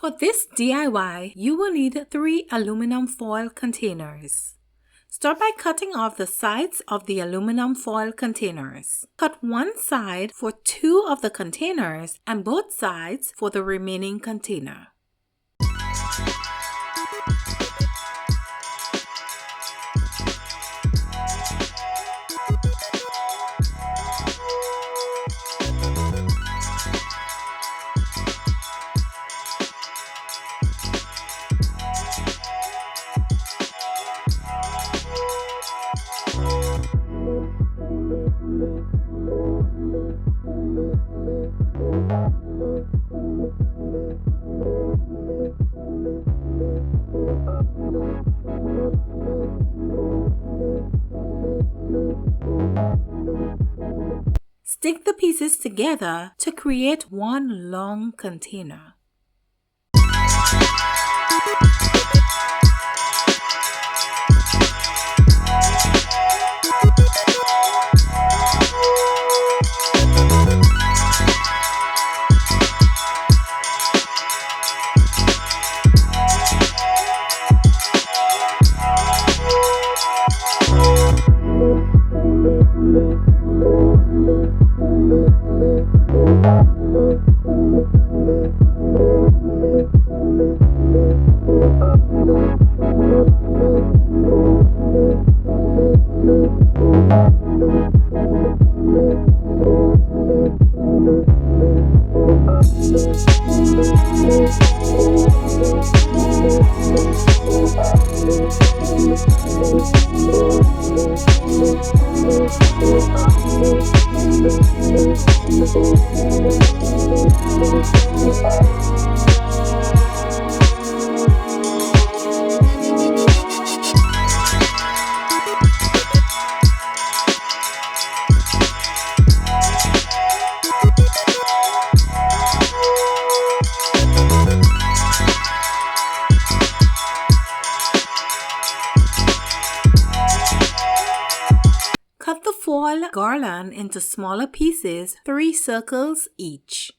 For this DIY, you will need 3 aluminum foil containers. Start by cutting off the sides of the aluminum foil containers. Cut one side for 2 of the containers and both sides for the remaining container. Stick the pieces together to create one long container. Cut the foil garland into smaller pieces, 3 circles each.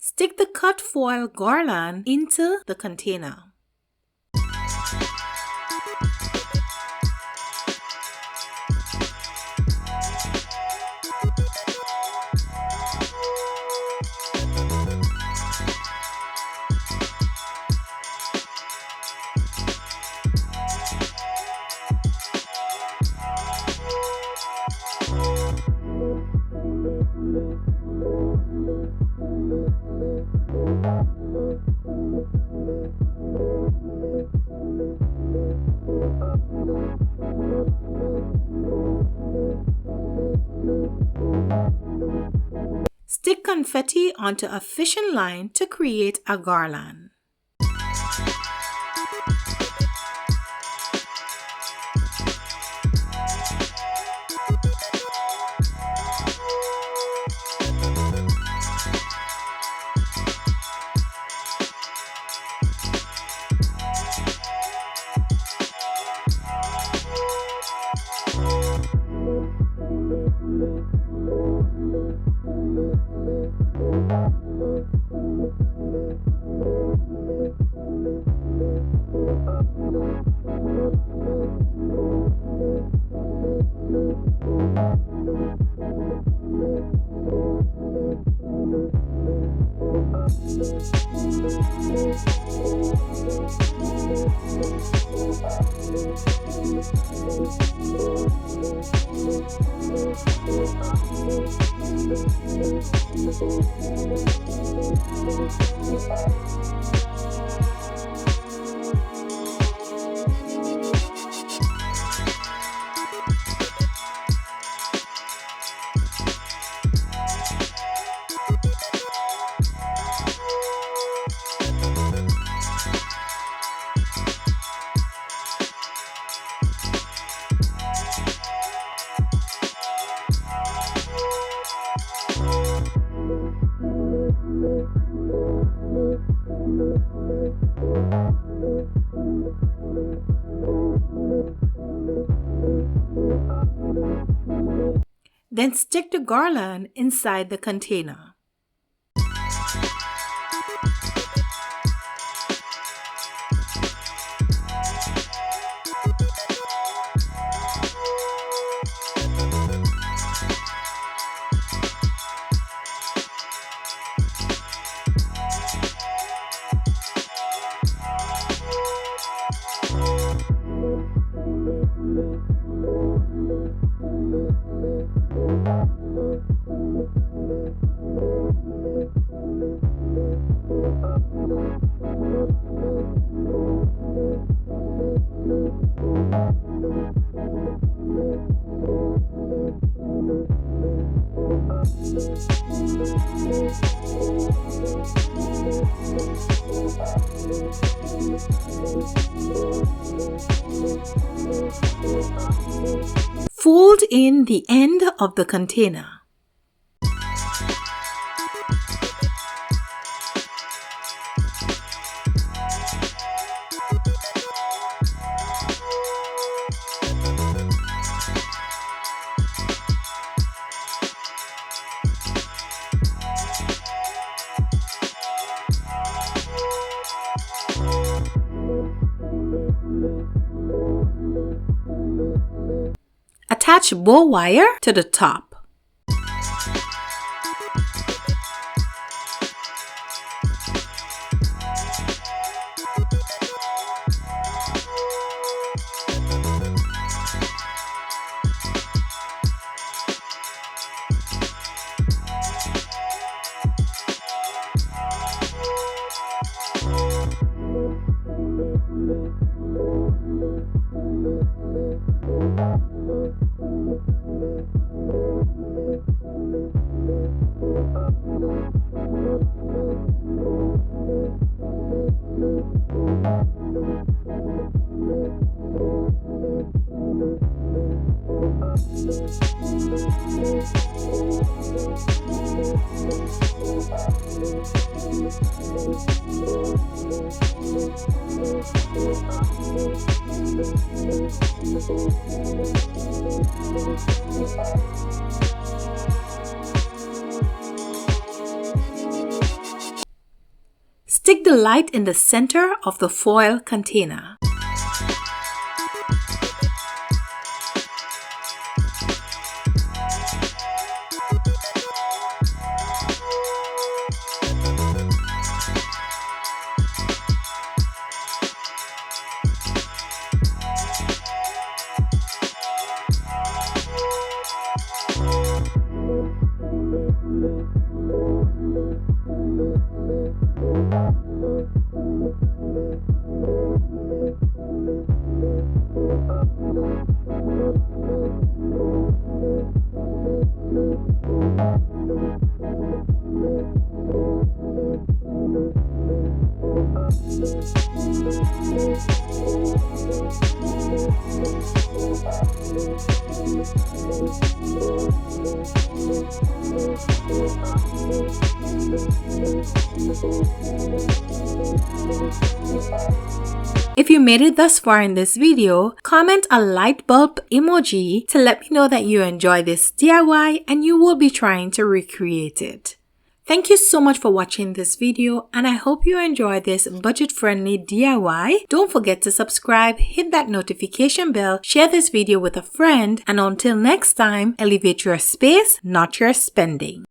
Stick the cut foil garland into the container. Stick confetti onto a fishing line to create a garland. Then stick the garland inside the container. Fold in the end of the container. Attach bow wire to the top. Stick the light in the center of the foil container. If you made it thus far in this video, comment a light bulb emoji to let me know that you enjoy this DIY and you will be trying to recreate it. Thank you so much for watching this video, and I hope you enjoy this budget-friendly DIY. Don't forget to subscribe, hit that notification bell, share this video with a friend, and until next time, elevate your space, not your spending.